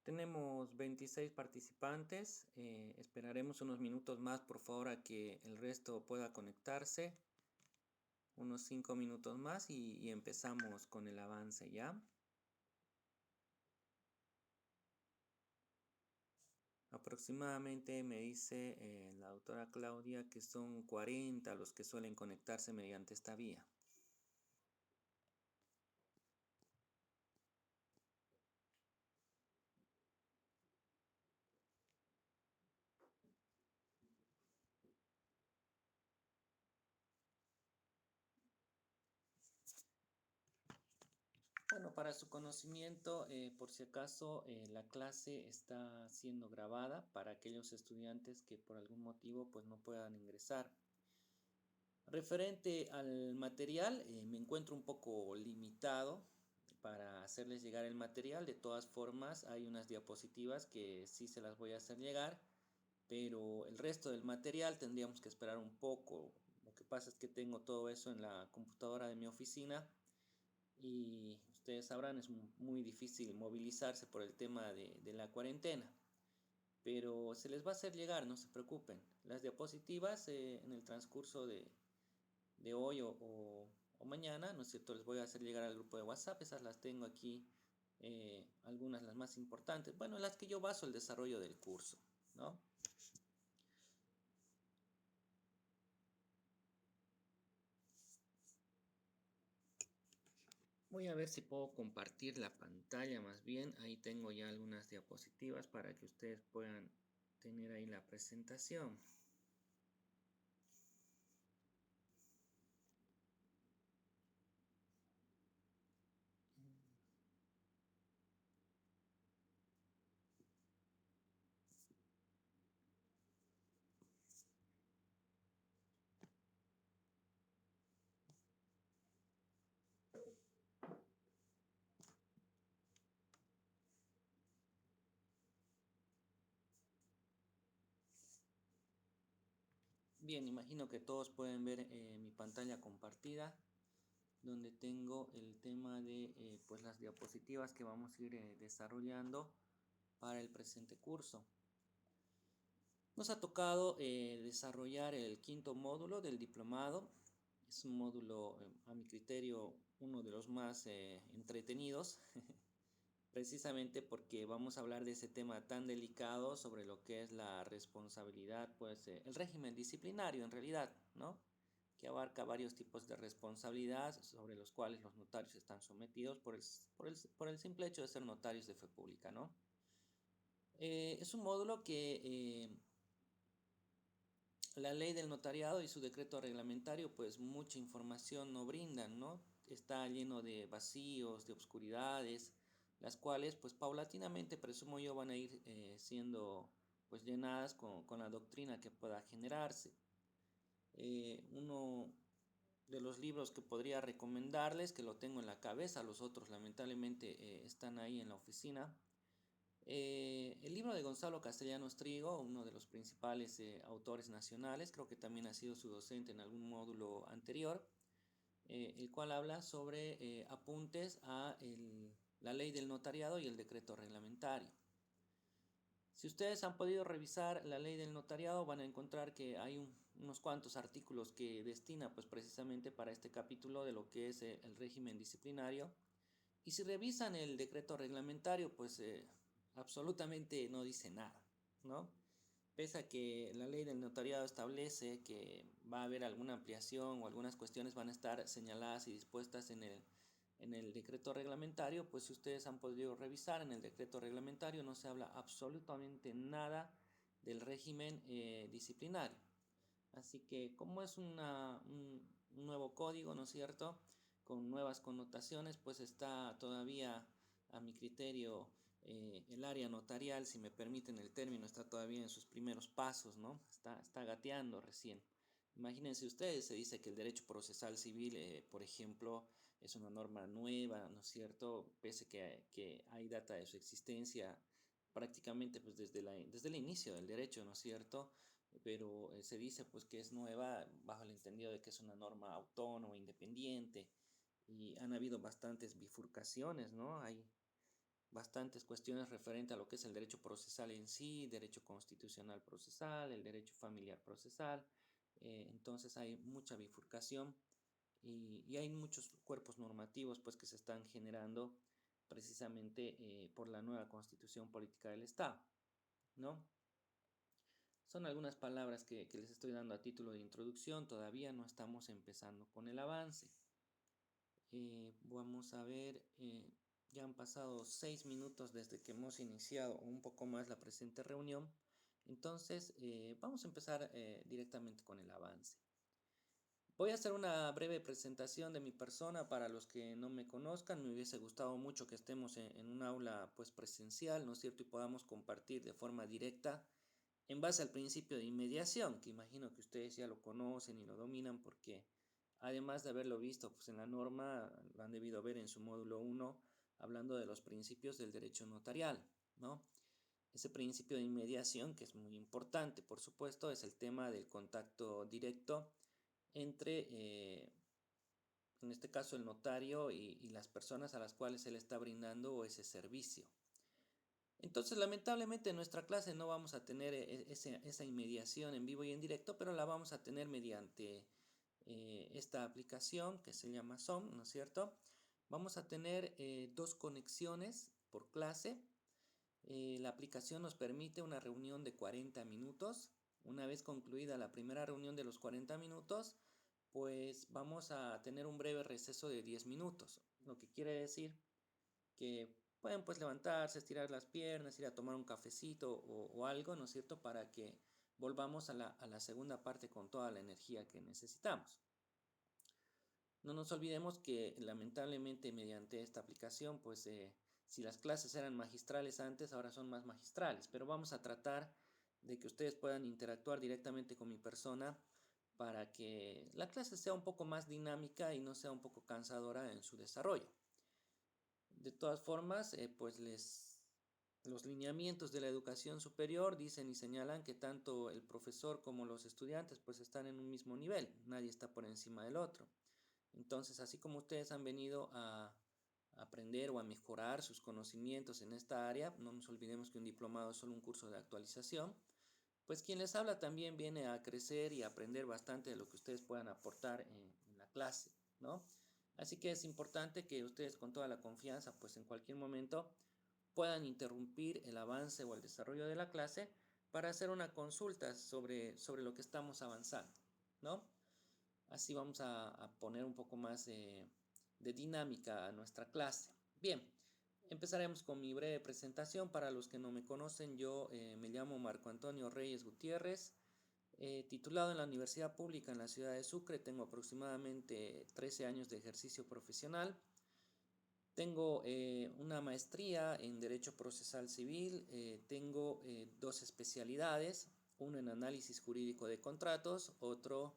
Tenemos 26 participantes. Esperaremos unos minutos más, por favor, a que el resto pueda conectarse. Unos 5 minutos más y empezamos con el avance, ¿ya? Aproximadamente me dice la doctora Claudia que son 40 los que suelen conectarse mediante esta vía. Bueno, para su conocimiento, por si acaso, la clase está siendo grabada para aquellos estudiantes que por algún motivo pues no puedan ingresar. Referente al material, me encuentro un poco limitado para hacerles llegar el material. De todas formas, hay unas diapositivas que sí se las voy a hacer llegar, pero el resto del material tendríamos que esperar un poco. Lo que pasa es que tengo todo eso en la computadora de mi oficina y ustedes sabrán, es muy difícil movilizarse por el tema de la cuarentena. Pero se les va a hacer llegar, no se preocupen. Las diapositivas en el transcurso de hoy o mañana, ¿no es cierto? Les voy a hacer llegar al grupo de WhatsApp, esas las tengo aquí, algunas las más importantes, bueno, las que yo baso el desarrollo del curso, ¿no? Voy a ver si puedo compartir la pantalla más bien, ahí tengo ya algunas diapositivas para que ustedes puedan tener ahí la presentación. Bien, imagino que todos pueden ver mi pantalla compartida, donde tengo el tema de pues las diapositivas que vamos a ir desarrollando para el presente curso. Nos ha tocado desarrollar el quinto módulo del diplomado. Es un módulo, a mi criterio, uno de los más entretenidos, precisamente porque vamos a hablar de ese tema tan delicado sobre lo que es la responsabilidad, pues el régimen disciplinario en realidad, ¿no? Que abarca varios tipos de responsabilidad sobre los cuales los notarios están sometidos por el simple hecho de ser notarios de fe pública, ¿no? Es un módulo que la ley del notariado y su decreto reglamentario, pues mucha información no brindan, ¿no? Está lleno de vacíos, de obscuridades, las cuales, pues paulatinamente, presumo yo, van a ir siendo, pues llenadas con la doctrina que pueda generarse. Uno de los libros que podría recomendarles, que lo tengo en la cabeza, los otros lamentablemente están ahí en la oficina, el libro de Gonzalo Castellanos Trigo, uno de los principales autores nacionales, creo que también ha sido su docente en algún módulo anterior, el cual habla sobre apuntes a la ley del notariado y el decreto reglamentario. Si ustedes han podido revisar la ley del notariado, van a encontrar que hay unos cuantos artículos que destina pues precisamente para este capítulo de lo que es el régimen disciplinario. Y si revisan el decreto reglamentario, pues absolutamente no dice nada, ¿no? Pese a que la ley del notariado establece que va a haber alguna ampliación o algunas cuestiones van a estar señaladas y dispuestas en el decreto reglamentario, pues si ustedes han podido revisar en el decreto reglamentario no se habla absolutamente nada del régimen disciplinario. Así que como es un nuevo código, ¿no es cierto? Con nuevas connotaciones, pues está todavía, a mi criterio, el área notarial, si me permiten el término, está todavía en sus primeros pasos, ¿no? Está gateando recién. Imagínense ustedes, se dice que el derecho procesal civil, por ejemplo, es una norma nueva, ¿no es cierto? Pese que hay data de su existencia prácticamente pues desde el inicio del derecho, ¿no es cierto? Pero se dice pues que es nueva bajo el entendido de que es una norma autónoma, independiente, y han habido bastantes bifurcaciones, ¿no? Hay bastantes cuestiones referentes a lo que es el derecho procesal en sí, derecho constitucional procesal, el derecho familiar procesal. Entonces hay mucha bifurcación y hay muchos cuerpos normativos pues, que se están generando precisamente por la nueva constitución política del Estado, ¿no? Son algunas palabras que les estoy dando a título de introducción, todavía no estamos empezando con el avance. Vamos a ver, ya han pasado 6 minutos desde que hemos iniciado un poco más la presente reunión, entonces vamos a empezar directamente con el avance. Voy a hacer una breve presentación de mi persona para los que no me conozcan. Me hubiese gustado mucho que estemos en un aula pues presencial, ¿no es cierto? Y podamos compartir de forma directa en base al principio de inmediación, que imagino que ustedes ya lo conocen y lo dominan porque además de haberlo visto pues en la norma, lo han debido ver en su módulo 1 hablando de los principios del derecho notarial, ¿no? Ese principio de inmediación, que es muy importante, por supuesto, es el tema del contacto directo entre, en este caso, el notario y las personas a las cuales él está brindando ese servicio. Entonces, lamentablemente en nuestra clase no vamos a tener esa inmediación en vivo y en directo, pero la vamos a tener mediante esta aplicación que se llama Zoom, ¿no es cierto? Vamos a tener 2 conexiones por clase. La aplicación nos permite una reunión de 40 minutos. Una vez concluida la primera reunión de los 40 minutos, pues vamos a tener un breve receso de 10 minutos, lo que quiere decir que pueden pues levantarse, estirar las piernas, ir a tomar un cafecito o algo, ¿no es cierto?, para que volvamos a la segunda parte con toda la energía que necesitamos. No nos olvidemos que lamentablemente mediante esta aplicación, pues si las clases eran magistrales antes, ahora son más magistrales, pero vamos a tratar de que ustedes puedan interactuar directamente con mi persona para que la clase sea un poco más dinámica y no sea un poco cansadora en su desarrollo. De todas formas, pues los lineamientos de la educación superior dicen y señalan que tanto el profesor como los estudiantes pues están en un mismo nivel, nadie está por encima del otro. Entonces, así como ustedes han venido a aprender o a mejorar sus conocimientos en esta área, no nos olvidemos que un diplomado es solo un curso de actualización, pues quien les habla también viene a crecer y a aprender bastante de lo que ustedes puedan aportar en la clase, ¿no? Así que es importante que ustedes con toda la confianza, pues en cualquier momento puedan interrumpir el avance o el desarrollo de la clase para hacer una consulta sobre lo que estamos avanzando, ¿no? Así vamos a poner un poco más de dinámica a nuestra clase. Bien, empezaremos con mi breve presentación. Para los que no me conocen, yo me llamo Marco Antonio Reyes Gutiérrez, titulado en la Universidad Pública en la ciudad de Sucre. Tengo aproximadamente 13 años de ejercicio profesional. Tengo una maestría en Derecho Procesal Civil, tengo 2 especialidades, uno en Análisis Jurídico de Contratos, otro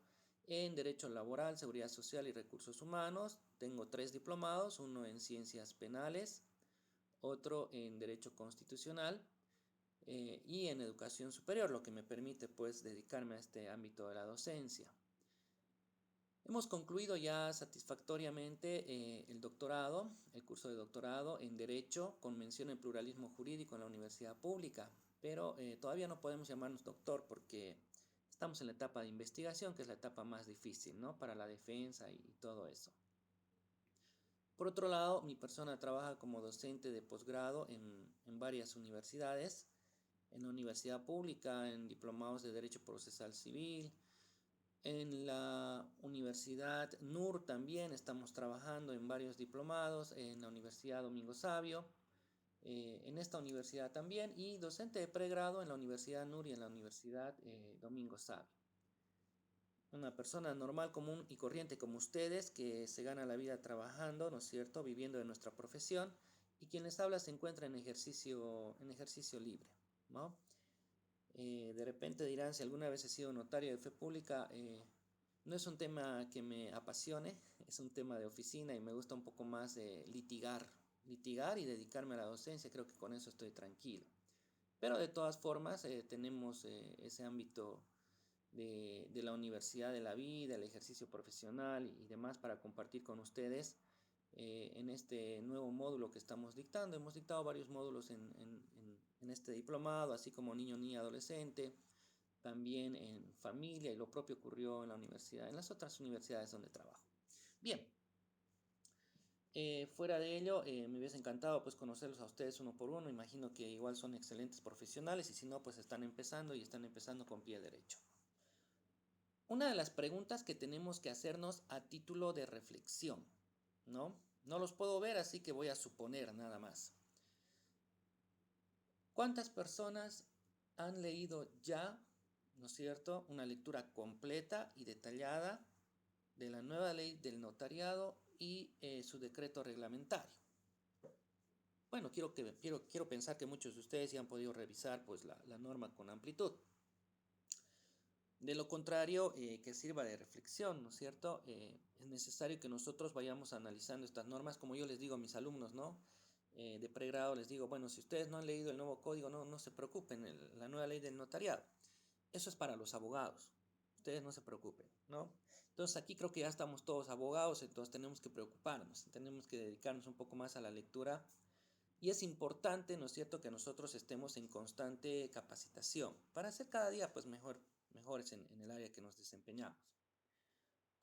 en Derecho Laboral, Seguridad Social y Recursos Humanos. Tengo 3 diplomados, uno en Ciencias Penales, otro en Derecho Constitucional y en Educación Superior, lo que me permite pues dedicarme a este ámbito de la docencia. Hemos concluido ya satisfactoriamente el doctorado, el curso de doctorado en Derecho con mención en Pluralismo Jurídico en la Universidad Pública, pero todavía no podemos llamarnos doctor porque estamos en la etapa de investigación, que es la etapa más difícil, ¿no? Para la defensa y todo eso. Por otro lado, mi persona trabaja como docente de posgrado en varias universidades, en la Universidad Pública, en diplomados de Derecho Procesal Civil. En la Universidad NUR también estamos trabajando en varios diplomados, en la Universidad Domingo Savio, en esta universidad también, y docente de pregrado en la Universidad NUR y en la Universidad Domingo Savio. Una persona normal, común y corriente como ustedes, que se gana la vida trabajando, ¿no es cierto?, viviendo de nuestra profesión, y quien les habla se encuentra en ejercicio libre, ¿no? De repente dirán, si alguna vez he sido notario de fe pública, no es un tema que me apasione, es un tema de oficina y me gusta un poco más de litigar y dedicarme a la docencia, creo que con eso estoy tranquilo. Pero de todas formas tenemos ese ámbito de la universidad de la vida, el ejercicio profesional y demás para compartir con ustedes en este nuevo módulo que estamos dictando. Hemos dictado varios módulos en este diplomado, así como niño, niña, adolescente, también en familia, y lo propio ocurrió en la universidad, en las otras universidades donde trabajo. Bien. Fuera de ello, me hubiese encantado pues conocerlos a ustedes uno por uno. Imagino que igual son excelentes profesionales, y si no, pues están empezando y están empezando con pie derecho. Una de las preguntas que tenemos que hacernos a título de reflexión, ¿no? No los puedo ver, así que voy a suponer nada más. ¿Cuántas personas han leído ya, ¿no es cierto?, una lectura completa y detallada de la nueva ley del notariado y su decreto reglamentario? Bueno, quiero pensar que muchos de ustedes ya han podido revisar pues, la norma con amplitud. De lo contrario, que sirva de reflexión, ¿no es cierto? Es necesario que nosotros vayamos analizando estas normas, como yo les digo a mis alumnos, ¿no? De pregrado les digo, bueno, si ustedes no han leído el nuevo código, no se preocupen, la nueva ley del notariado. Eso es para los abogados. Ustedes no se preocupen, ¿no? Entonces aquí creo que ya estamos todos abogados, entonces tenemos que preocuparnos, tenemos que dedicarnos un poco más a la lectura. Y es importante, ¿no es cierto?, que nosotros estemos en constante capacitación para ser cada día pues, mejores en el área que nos desempeñamos.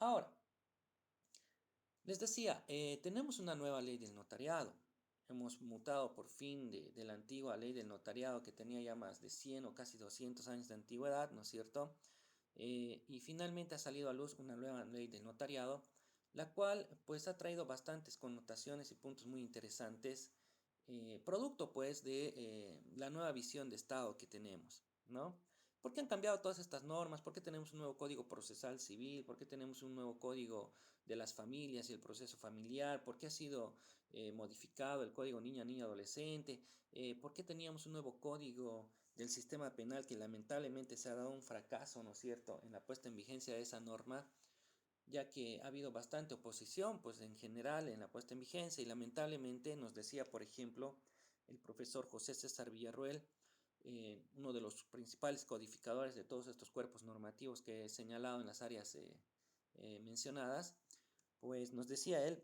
Ahora, les decía, tenemos una nueva ley del notariado. Hemos mutado por fin de la antigua ley del notariado, que tenía ya más de 100 o casi 200 años de antigüedad, ¿no es cierto? Y finalmente ha salido a luz una nueva ley del notariado, la cual pues ha traído bastantes connotaciones y puntos muy interesantes, producto pues de la nueva visión de Estado que tenemos, ¿no? ¿Por qué han cambiado todas estas normas? ¿Por qué tenemos un nuevo código procesal civil? ¿Por qué tenemos un nuevo código de las familias y el proceso familiar? ¿Por qué ha sido modificado el código niña, niño, adolescente? ¿Por qué teníamos un nuevo código del sistema penal que lamentablemente se ha dado un fracaso, ¿no es cierto?, en la puesta en vigencia de esa norma, ya que ha habido bastante oposición, pues en general en la puesta en vigencia, y lamentablemente nos decía, por ejemplo, el profesor José César Villarroel, uno de los principales codificadores de todos estos cuerpos normativos que he señalado en las áreas mencionadas, pues nos decía él,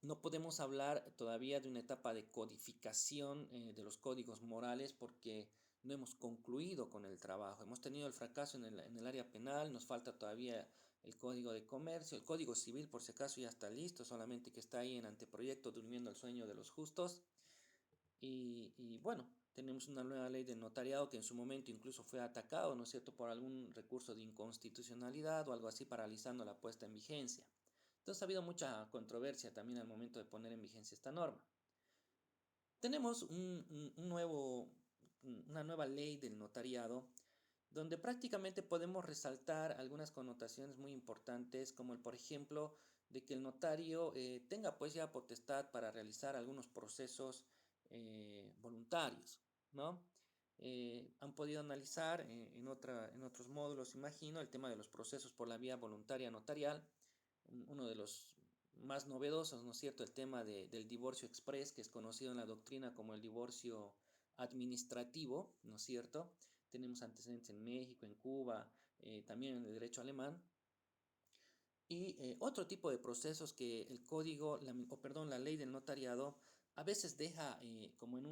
no podemos hablar todavía de una etapa de codificación de los códigos morales, porque no hemos concluido con el trabajo. Hemos tenido el fracaso en el área penal, nos falta todavía el código de comercio, el código civil por si acaso ya está listo, solamente que está ahí en anteproyecto durmiendo el sueño de los justos. Y bueno, tenemos una nueva ley de notariado que en su momento incluso fue atacado, ¿no es cierto?, por algún recurso de inconstitucionalidad o algo así, paralizando la puesta en vigencia. Entonces ha habido mucha controversia también al momento de poner en vigencia esta norma. Tenemos una nueva ley del notariado, donde prácticamente podemos resaltar algunas connotaciones muy importantes, como el, por ejemplo, de que el notario tenga pues ya potestad para realizar algunos procesos voluntarios, ¿no? Han podido analizar en otros módulos, imagino, el tema de los procesos por la vía voluntaria notarial, uno de los más novedosos, ¿no es cierto?, el tema del divorcio express, que es conocido en la doctrina como el divorcio administrativo, ¿no es cierto? Tenemos antecedentes en México, en Cuba, también en el derecho alemán. Y otro tipo de procesos que el código, la ley del notariado a veces deja como en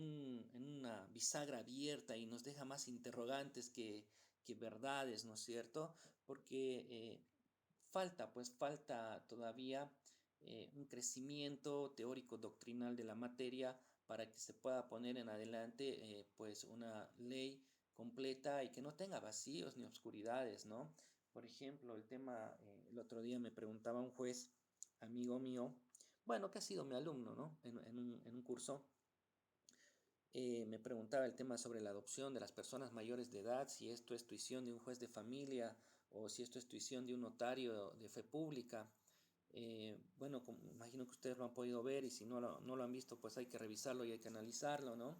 una bisagra abierta, y nos deja más interrogantes que verdades, ¿no es cierto? Porque falta todavía un crecimiento teórico doctrinal de la materia para que se pueda poner en adelante pues una ley completa y que no tenga vacíos ni obscuridades, ¿no? Por ejemplo, el tema, el otro día me preguntaba un juez, amigo mío, bueno, que ha sido mi alumno, ¿no?, en un curso, me preguntaba el tema sobre la adopción de las personas mayores de edad, si esto es tuición de un juez de familia o si esto es tuición de un notario de fe pública. Bueno, imagino que ustedes lo han podido ver, y si no lo han visto, pues hay que revisarlo y hay que analizarlo, ¿no?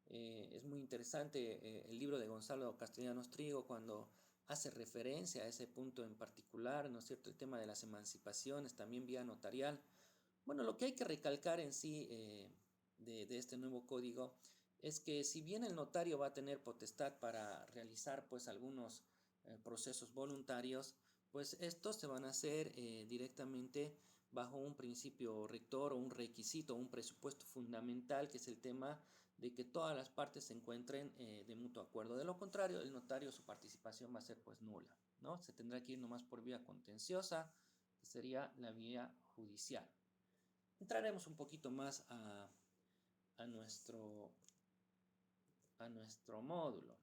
Es muy interesante el libro de Gonzalo Castellanos Trigo, cuando hace referencia a ese punto en particular, ¿no es cierto?, el tema de las emancipaciones, también vía notarial. Bueno, lo que hay que recalcar en sí de este nuevo código es que, si bien el notario va a tener potestad para realizar pues algunos procesos voluntarios, pues estos se van a hacer directamente bajo un principio rector o un requisito, un presupuesto fundamental, que es el tema de que todas las partes se encuentren de mutuo acuerdo. De lo contrario, el notario, su participación va a ser pues nula, ¿no? Se tendrá que ir nomás por vía contenciosa, que sería la vía judicial. Entraremos un poquito más a nuestro módulo.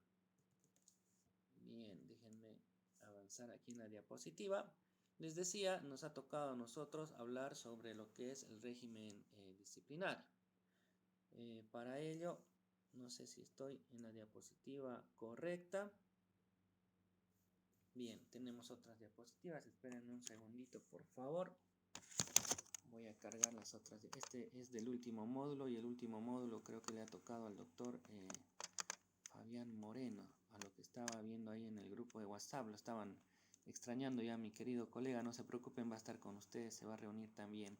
Bien, déjenme avanzar aquí en la diapositiva. Les decía, nos ha tocado a nosotros hablar sobre lo que es el régimen disciplinario. Para ello, no sé si estoy en la diapositiva correcta. Bien, tenemos otras diapositivas. Esperen un segundito, por favor. Voy a cargar las otras. Este es del último módulo y el último módulo creo que le ha tocado al doctor Fabián Moreno, a lo que estaba viendo ahí en el grupo de WhatsApp. Lo estaban extrañando ya, mi querido colega. No se preocupen, va a estar con ustedes, se va a reunir también.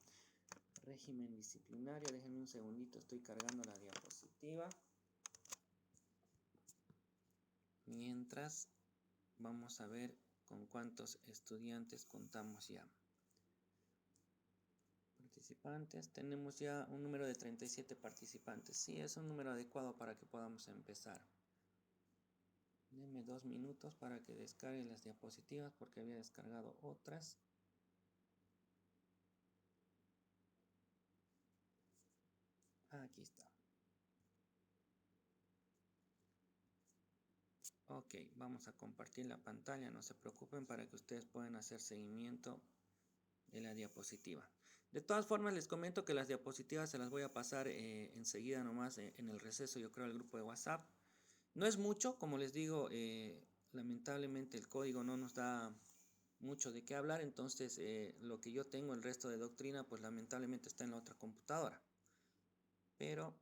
Régimen disciplinario, déjenme un segundito, estoy cargando la diapositiva. Mientras, vamos a ver con cuántos estudiantes contamos ya. Participantes, tenemos ya un número de 37 participantes. Sí, es un número adecuado para que podamos empezar. Denme 2 minutos para que descargue las diapositivas porque había descargado otras. Aquí está. Ok, vamos a compartir la pantalla, no se preocupen, para que ustedes puedan hacer seguimiento de la diapositiva. De todas formas, les comento que las diapositivas se las voy a pasar enseguida nomás en el receso, yo creo, al grupo de WhatsApp. No es mucho, como les digo, lamentablemente el código no nos da mucho de qué hablar, entonces lo que yo tengo, el resto de doctrina, pues lamentablemente está en la otra computadora. Pero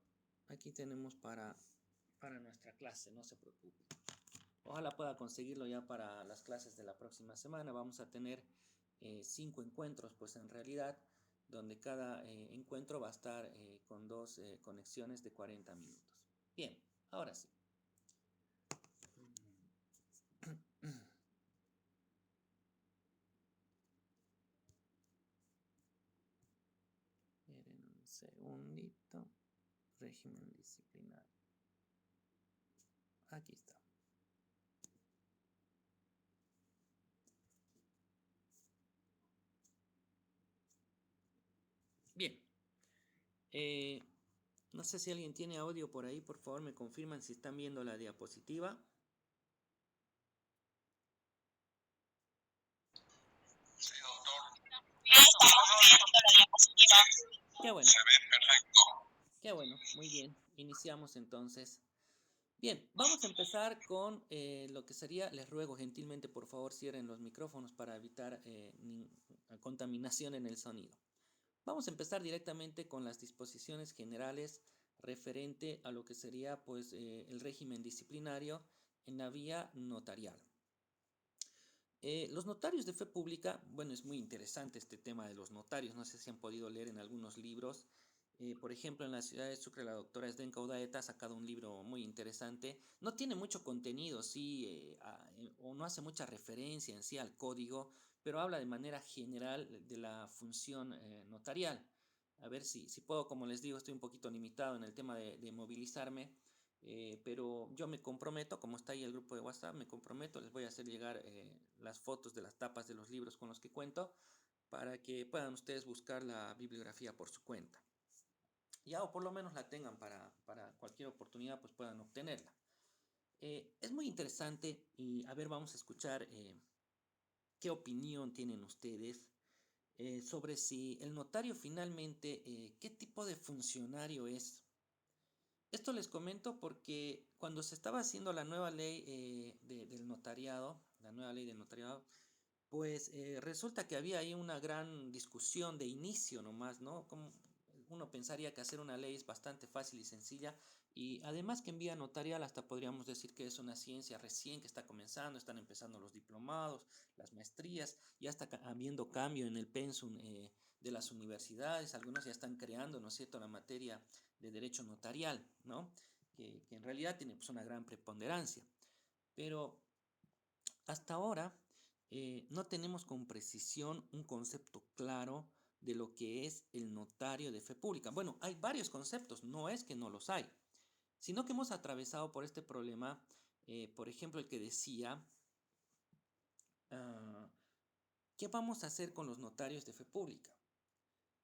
aquí tenemos para nuestra clase, no se preocupen. Ojalá pueda conseguirlo ya para las clases de la próxima semana. Vamos a tener 5 encuentros, pues en realidad, donde cada encuentro va a estar con 2 conexiones de 40 minutos. Bien, ahora sí. Miren un segundito. Régimen disciplinario. Aquí está. Bien. No sé si alguien tiene audio por ahí, por favor me confirman si están viendo la diapositiva. Sí, doctor. Estamos viendo la diapositiva. Qué bueno. Se ve perfecto. Qué bueno, muy bien. Iniciamos entonces. Bien, vamos a empezar con lo que sería, les ruego gentilmente por favor cierren los micrófonos para evitar contaminación en el sonido. Vamos a empezar directamente con las disposiciones generales referente a lo que sería pues el régimen disciplinario en la vía notarial. Los notarios de fe pública, bueno, es muy interesante este tema de los notarios, no sé si han podido leer en algunos libros. Por ejemplo, en la ciudad de Sucre, la doctora Zdenka Udaeta ha sacado un libro muy interesante. No tiene mucho contenido, sí, o no hace mucha referencia en sí al código, pero habla de manera general de la función notarial. A ver si puedo, como les digo, estoy un poquito limitado en el tema de movilizarme. Pero yo me comprometo, como está ahí el grupo de WhatsApp, me comprometo, les voy a hacer llegar las fotos de las tapas de los libros con los que cuento para que puedan ustedes buscar la bibliografía por su cuenta. Ya, o por lo menos la tengan para cualquier oportunidad, pues puedan obtenerla. Es muy interesante y a ver, vamos a escuchar qué opinión tienen ustedes sobre si el notario finalmente, qué tipo de funcionario es. Esto les comento porque cuando se estaba haciendo la nueva ley del notariado, la nueva ley del notariado, pues resulta que había ahí una gran discusión de inicio nomás, ¿no? Como uno pensaría que hacer una ley es bastante fácil y sencilla y además que en vía notarial hasta podríamos decir que es una ciencia recién que está comenzando, están empezando los diplomados, las maestrías, ya está habiendo cambio en el pensum de las universidades, algunos ya están creando, ¿no es cierto?, la materia de derecho notarial, ¿no? Que en realidad tiene pues, una gran preponderancia. Pero hasta ahora no tenemos con precisión un concepto claro de lo que es el notario de fe pública. Bueno, hay varios conceptos, no es que no los hay, sino que hemos atravesado por este problema, por ejemplo, el que decía, ah, ¿qué vamos a hacer con los notarios de fe pública?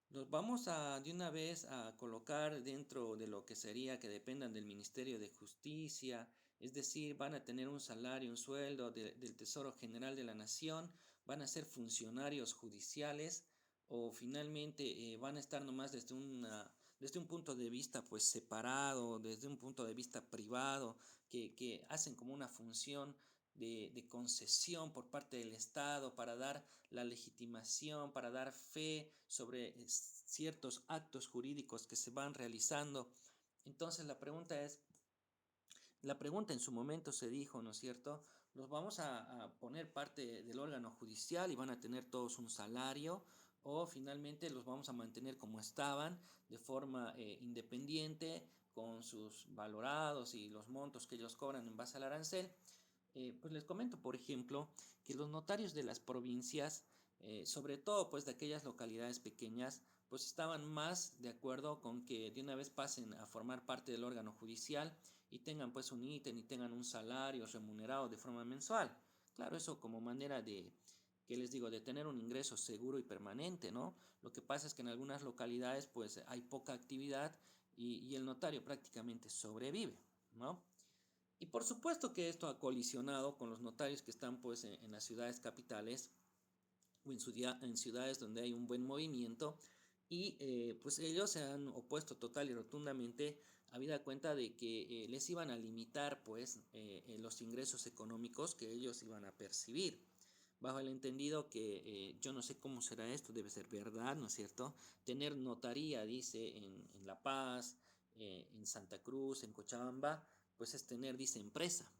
Los vamos a de una vez a colocar dentro de lo que sería que dependan del Ministerio de Justicia, es decir, van a tener un salario, un sueldo del Tesoro General de la Nación, van a ser funcionarios judiciales o finalmente van a estar nomás desde un punto de vista pues separado, desde un punto de vista privado, que hacen como una función de concesión por parte del Estado para dar la legitimación, para dar fe sobre ciertos actos jurídicos que se van realizando. Entonces la pregunta en su momento se dijo, ¿no es cierto? Los vamos a poner parte del órgano judicial y van a tener todos un salario o finalmente los vamos a mantener como estaban de forma independiente con sus valorados y los montos que ellos cobran en base al arancel. Pues les comento, por ejemplo, que los notarios de las provincias, sobre todo pues de aquellas localidades pequeñas, pues estaban más de acuerdo con que de una vez pasen a formar parte del órgano judicial y tengan pues un ítem y tengan un salario remunerado de forma mensual. Claro, eso como manera de, ¿qué les digo?, de tener un ingreso seguro y permanente, ¿no? Lo que pasa es que en algunas localidades pues hay poca actividad y el notario prácticamente sobrevive, ¿no? Y por supuesto que esto ha colisionado con los notarios que están pues en las ciudades capitales o en ciudades donde hay un buen movimiento y pues ellos se han opuesto total y rotundamente habida cuenta de que les iban a limitar pues los ingresos económicos que ellos iban a percibir bajo el entendido que yo no sé cómo será esto, debe ser verdad, ¿no es cierto? Tener notaría, dice, en La Paz, en Santa Cruz, en Cochabamba, pues es tener, dice, empresa.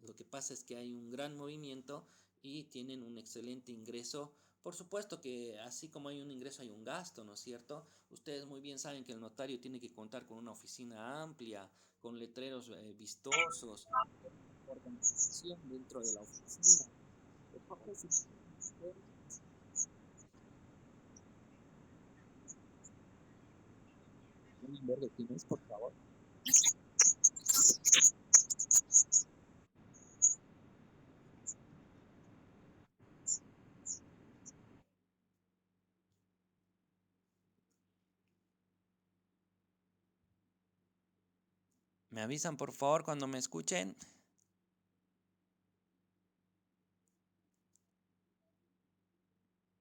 Lo que pasa es que hay un gran movimiento y tienen un excelente ingreso. Por supuesto que así como hay un ingreso hay un gasto, ¿no es cierto? Ustedes muy bien saben que el notario tiene que contar con una oficina amplia, con letreros vistosos, organización dentro de la oficina. Por favor. ¿Me avisan por favor cuando me escuchen?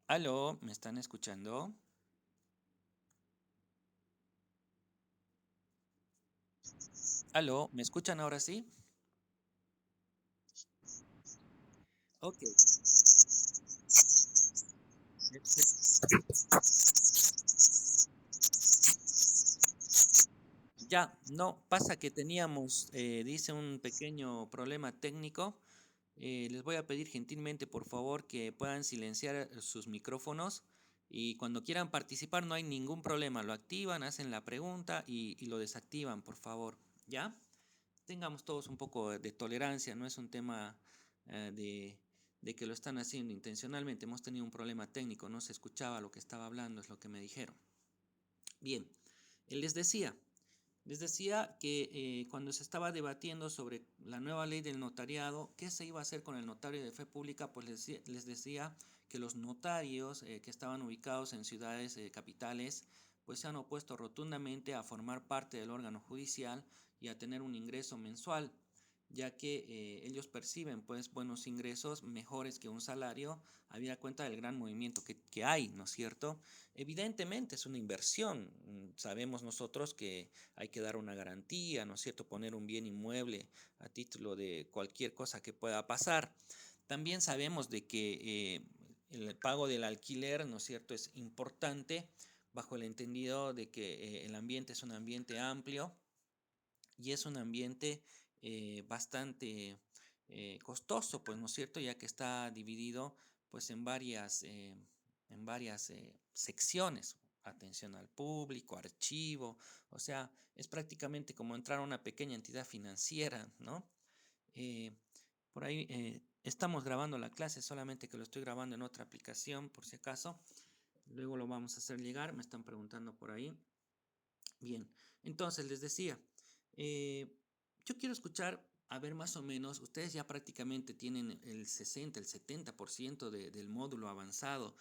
¿Aló? ¿Me están escuchando? ¿Aló? ¿Me escuchan ahora sí? Ok. Ya, no, pasa que teníamos, dice, un pequeño problema técnico. Les voy a pedir gentilmente, por favor, que puedan silenciar sus micrófonos y cuando quieran participar no hay ningún problema. Lo activan, hacen la pregunta y lo desactivan, por favor. ¿Ya? Tengamos todos un poco de tolerancia, no es un tema de que lo están haciendo intencionalmente. Hemos tenido un problema técnico, no se escuchaba lo que estaba hablando, es lo que me dijeron. Bien, les decía. Les decía que cuando se estaba debatiendo sobre la nueva ley del notariado, qué se iba a hacer con el notario de fe pública, pues les decía que los notarios que estaban ubicados en ciudades capitales, pues se han opuesto rotundamente a formar parte del órgano judicial y a tener un ingreso mensual, ya que ellos perciben pues buenos ingresos mejores que un salario, habida cuenta del gran movimiento que hay, ¿no es cierto? Evidentemente es una inversión, sabemos nosotros que hay que dar una garantía, ¿no es cierto? Poner un bien inmueble a título de cualquier cosa que pueda pasar. También sabemos de que el pago del alquiler, ¿no es cierto?, es importante bajo el entendido de que el ambiente es un ambiente amplio y es un ambiente bastante costoso, pues, ¿no es cierto?, ya que está dividido pues en varias secciones, atención al público, archivo, o sea, es prácticamente como entrar a una pequeña entidad financiera, ¿no? Eh, por ahí estamos grabando la clase, solamente que lo estoy grabando en otra aplicación, por si acaso. Luego lo vamos a hacer llegar, me están preguntando por ahí. Bien, entonces les decía, yo quiero escuchar, a ver más o menos, ustedes ya prácticamente tienen el 60, el 70% del módulo avanzado.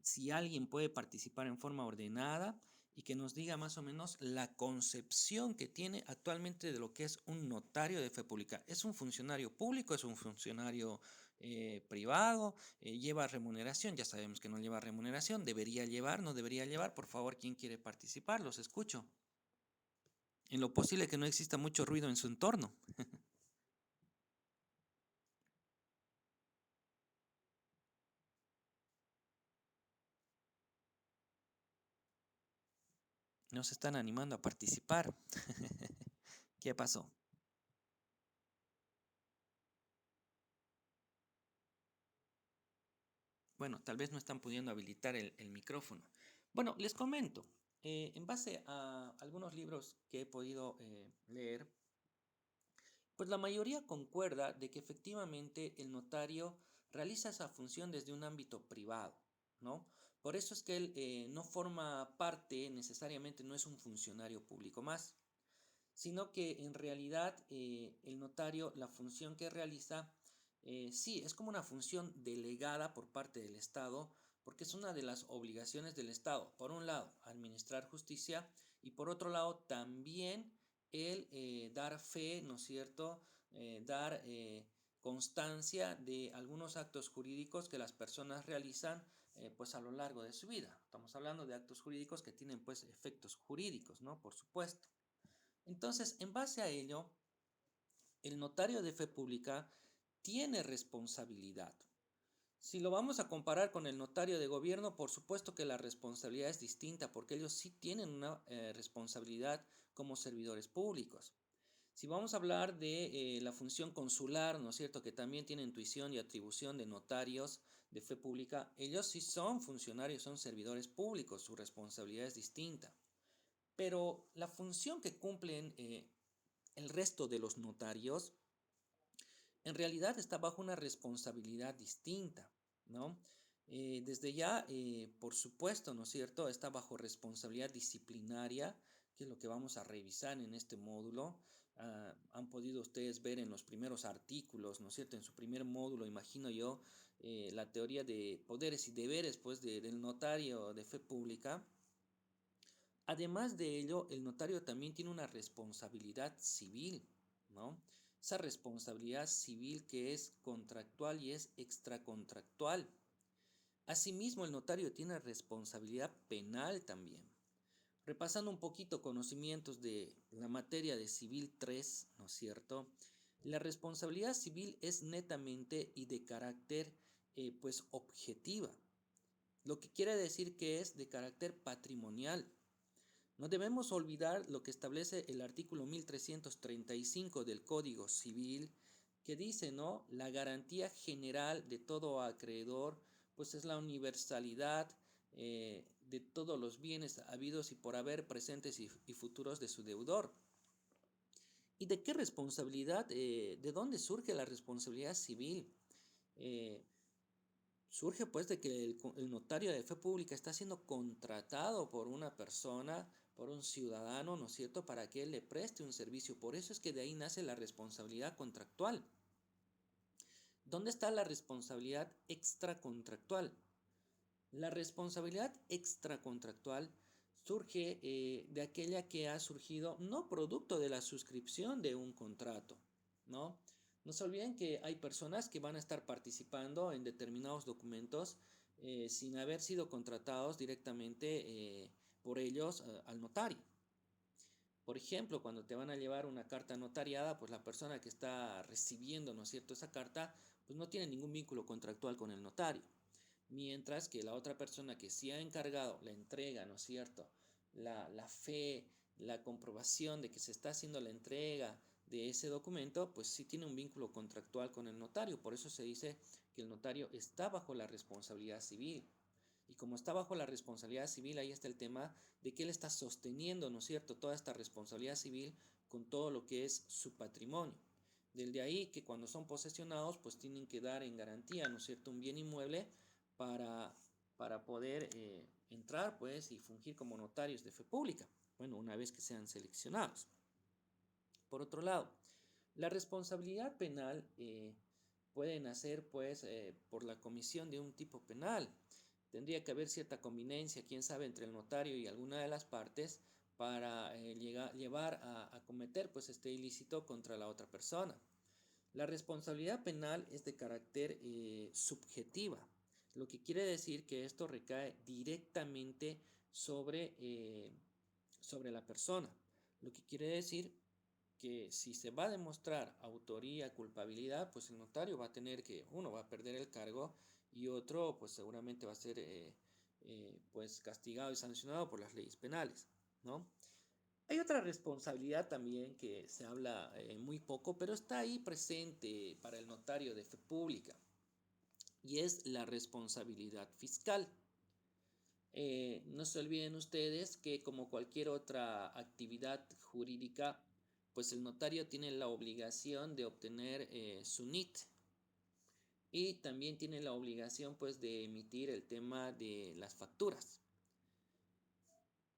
Si alguien puede participar en forma ordenada y que nos diga más o menos la concepción que tiene actualmente de lo que es un notario de fe pública. ¿Es un funcionario público? ¿Es un funcionario privado? ¿Lleva remuneración? Ya sabemos que no lleva remuneración. ¿Debería llevar? ¿No debería llevar? Por favor, ¿quién quiere participar? Los escucho. En lo posible que no exista mucho ruido en su entorno. No se están animando a participar. ¿Qué pasó? Bueno, tal vez no están pudiendo habilitar el micrófono. Bueno, les comento. En base a algunos libros que he podido leer, pues la mayoría concuerda de que efectivamente el notario realiza esa función desde un ámbito privado, ¿no? Por eso es que él no forma parte necesariamente, no es un funcionario público más, sino que en realidad el notario, la función que realiza, sí, es como una función delegada por parte del Estado, porque es una de las obligaciones del Estado. Por un lado, administrar justicia y por otro lado, también el dar fe, ¿no es cierto? Dar constancia de algunos actos jurídicos que las personas realizan pues a lo largo de su vida. Estamos hablando de actos jurídicos que tienen pues efectos jurídicos, ¿no? Por supuesto. Entonces, en base a ello, el notario de fe pública tiene responsabilidad. Si lo vamos a comparar con el notario de gobierno, por supuesto que la responsabilidad es distinta porque ellos sí tienen una responsabilidad como servidores públicos. Si vamos a hablar de la función consular, ¿no es cierto?, que también tiene intuición y atribución de notarios de fe pública, ellos sí son funcionarios, son servidores públicos, su responsabilidad es distinta. Pero la función que cumplen el resto de los notarios en realidad está bajo una responsabilidad distinta, ¿no? Desde ya, por supuesto, ¿no es cierto?, está bajo responsabilidad disciplinaria, que es lo que vamos a revisar en este módulo. Han podido ustedes ver en los primeros artículos, ¿no es cierto?, en su primer módulo, imagino yo, la teoría de poderes y deberes, pues, del notario de fe pública. Además de ello, el notario también tiene una responsabilidad civil, ¿no? Esa responsabilidad civil que es contractual y es extracontractual. Asimismo, el notario tiene responsabilidad penal también. Repasando un poquito conocimientos de la materia de Civil 3, ¿no es cierto? La responsabilidad civil es netamente y de carácter pues objetiva, lo que quiere decir que es de carácter patrimonial. No debemos olvidar lo que establece el artículo 1335 del Código Civil, que dice, ¿no? La garantía general de todo acreedor, pues es la universalidad de todos los bienes habidos y por haber presentes y futuros de su deudor. ¿Y de qué responsabilidad? ¿De dónde surge la responsabilidad civil? Eh, Surge pues de que el notario de fe pública está siendo contratado por una persona, por un ciudadano, ¿no es cierto?, para que él le preste un servicio. Por eso es que de ahí nace la responsabilidad contractual. ¿Dónde está la responsabilidad extracontractual? La responsabilidad extracontractual surge de aquella que ha surgido no producto de la suscripción de un contrato, ¿no? No se olviden que hay personas que van a estar participando en determinados documentos sin haber sido contratados directamente por ellos al notario. Por ejemplo, cuando te van a llevar una carta notariada, pues la persona que está recibiendo, ¿no es cierto?, esa carta, pues no tiene ningún vínculo contractual con el notario. Mientras que la otra persona que sí ha encargado la entrega, ¿no es cierto?, la fe, la comprobación de que se está haciendo la entrega de ese documento, pues sí tiene un vínculo contractual con el notario. Por eso se dice que el notario está bajo la responsabilidad civil. Y como está bajo la responsabilidad civil, ahí está el tema de que él está sosteniendo, ¿no es cierto?, toda esta responsabilidad civil con todo lo que es su patrimonio. Del de ahí que cuando son posesionados, pues tienen que dar en garantía, ¿no es cierto?, un bien inmueble para, para poder entrar pues y fungir como notarios de fe pública, bueno, una vez que sean seleccionados. Por otro lado, la responsabilidad penal puede nacer pues por la comisión de un tipo penal. Tendría que haber cierta conveniencia, quién sabe, entre el notario y alguna de las partes para llevar a cometer pues este ilícito contra la otra persona. La responsabilidad penal es de carácter subjetiva, lo que quiere decir que esto recae directamente sobre la persona. Lo que quiere decir que si se va a demostrar autoría, culpabilidad, pues el notario va a tener que, uno va a perder el cargo y otro pues seguramente va a ser pues castigado y sancionado por las leyes penales, ¿no? Hay otra responsabilidad también que se habla muy poco, pero está ahí presente para el notario de fe pública, y es la responsabilidad fiscal. No se olviden ustedes que como cualquier otra actividad jurídica, pues el notario tiene la obligación de obtener su NIT y también tiene la obligación pues de emitir el tema de las facturas.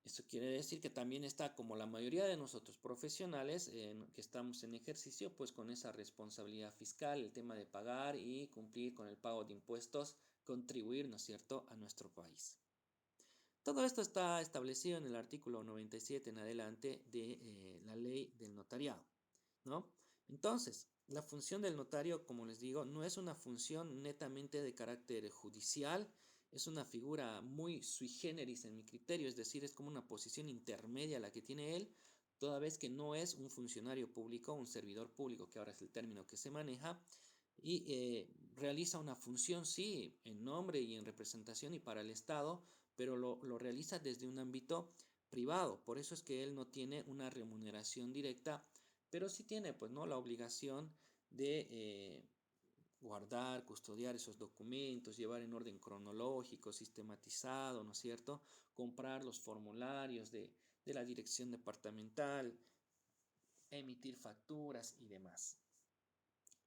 Esto quiere decir que también está, como la mayoría de nosotros profesionales que estamos en ejercicio, pues con esa responsabilidad fiscal, el tema de pagar y cumplir con el pago de impuestos, contribuir, ¿no es cierto?, a nuestro país. Todo esto está establecido en el artículo 97 en adelante de la ley del notariado, ¿no? Entonces, la función del notario, como les digo, no es una función netamente de carácter judicial, es una figura muy sui generis en mi criterio, es decir, es como una posición intermedia la que tiene él, toda vez que no es un funcionario público, un servidor público, que ahora es el término que se maneja, y realiza una función, sí, en nombre y en representación y para el Estado, pero lo realiza desde un ámbito privado. Por eso es que él no tiene una remuneración directa, pero sí tiene, pues, ¿no?, la obligación de guardar, custodiar esos documentos, llevar en orden cronológico, sistematizado, ¿no es cierto?, comprar los formularios de la dirección departamental, emitir facturas y demás.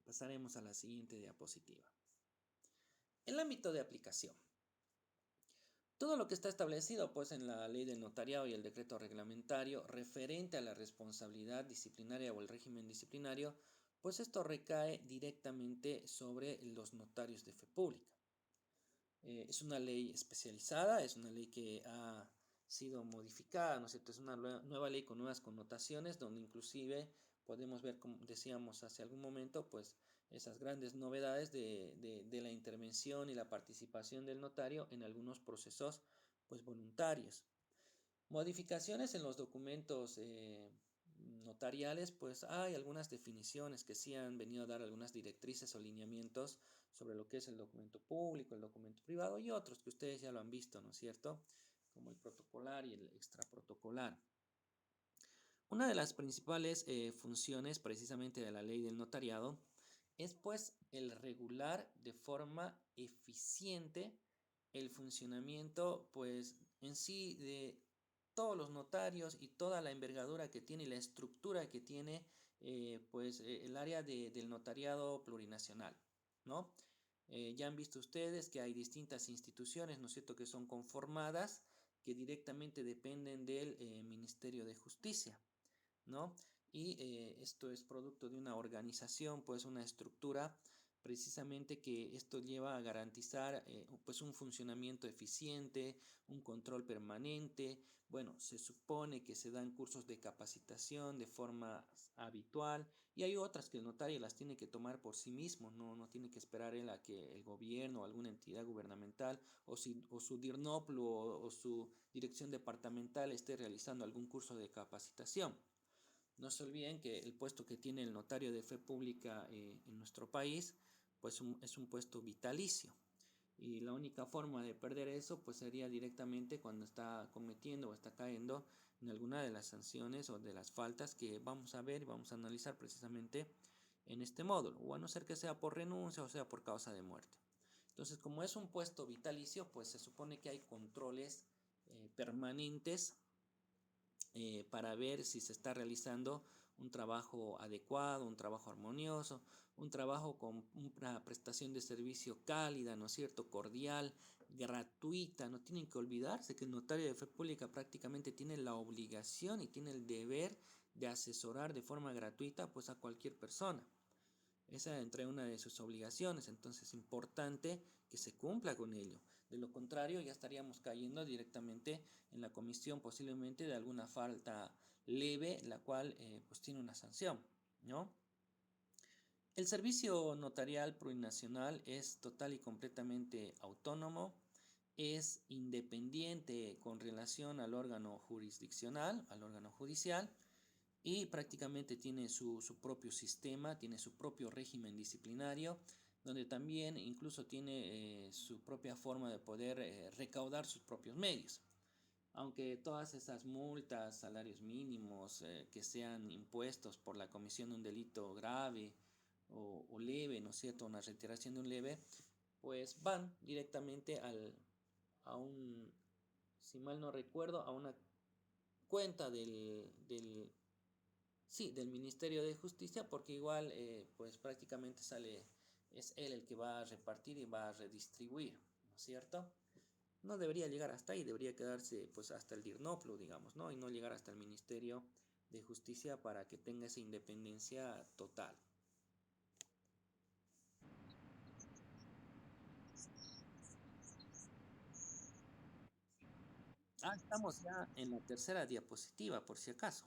Pasaremos a la siguiente diapositiva. El ámbito de aplicación. Todo lo que está establecido pues en la ley del notariado y el decreto reglamentario referente a la responsabilidad disciplinaria o el régimen disciplinario, pues esto recae directamente sobre los notarios de fe pública. Es una ley especializada, es una ley que ha sido modificada, ¿no es cierto? Es una nueva ley con nuevas connotaciones, donde inclusive podemos ver, como decíamos hace algún momento, pues esas grandes novedades de la intervención y la participación del notario en algunos procesos pues voluntarios. Modificaciones en los documentos notariales, pues hay algunas definiciones que sí han venido a dar algunas directrices o lineamientos sobre lo que es el documento público, el documento privado y otros que ustedes ya lo han visto, ¿no es cierto?, como el protocolar y el extraprotocolar. Una de las principales funciones precisamente de la ley del notariado es pues el regular de forma eficiente el funcionamiento pues en sí de todos los notarios y toda la envergadura que tiene y la estructura que tiene el área del notariado plurinacional, ¿no? Ya han visto ustedes que hay distintas instituciones, ¿no es cierto?, que son conformadas, que directamente dependen del Ministerio de Justicia, ¿no? Y esto es producto de una organización, pues una estructura, precisamente que esto lleva a garantizar pues un funcionamiento eficiente, un control permanente. Bueno, se supone que se dan cursos de capacitación de forma habitual y hay otras que el notario las tiene que tomar por sí mismo, no tiene que esperar él a que el gobierno o alguna entidad gubernamental o su DIRNOPLU o su dirección departamental esté realizando algún curso de capacitación. No se olviden que el puesto que tiene el notario de fe pública en nuestro país, pues es un puesto vitalicio. Y la única forma de perder eso, pues sería directamente cuando está cometiendo o está cayendo en alguna de las sanciones o de las faltas que vamos a ver y vamos a analizar precisamente en este módulo. O a no ser que sea por renuncia o sea por causa de muerte. Entonces, como es un puesto vitalicio, pues se supone que hay controles permanentes para ver si se está realizando un trabajo adecuado, un trabajo armonioso, un trabajo con una prestación de servicio cálida, ¿no es cierto?, cordial, gratuita. No tienen que olvidarse que el notario de fe pública prácticamente tiene la obligación y tiene el deber de asesorar de forma gratuita pues a cualquier persona. Esa entre una de sus obligaciones, entonces es importante que se cumpla con ello. De lo contrario, ya estaríamos cayendo directamente en la comisión posiblemente de alguna falta leve, la cual pues tiene una sanción, ¿no? El servicio notarial plurinacional es total y completamente autónomo, es independiente con relación al órgano jurisdiccional, al órgano judicial, y prácticamente tiene su propio sistema, tiene su propio régimen disciplinario, donde también incluso tiene su propia forma de poder recaudar sus propios medios. Aunque todas esas multas, salarios mínimos que sean impuestos por la comisión de un delito grave o leve, ¿no es cierto?, una reiteración de un leve, pues van directamente a un, si mal no recuerdo, a una cuenta sí, del Ministerio de Justicia, porque igual pues prácticamente es él el que va a repartir y va a redistribuir, ¿no es cierto? No debería llegar hasta ahí, debería quedarse pues hasta el DIRNOPLU, digamos, ¿no? Y no llegar hasta el Ministerio de Justicia para que tenga esa independencia total. Estamos ya en la tercera diapositiva, por si acaso.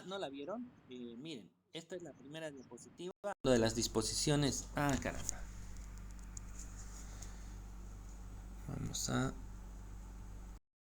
¿No la vieron? Miren, esta es la primera diapositiva. Lo de las disposiciones. Caramba. Vamos a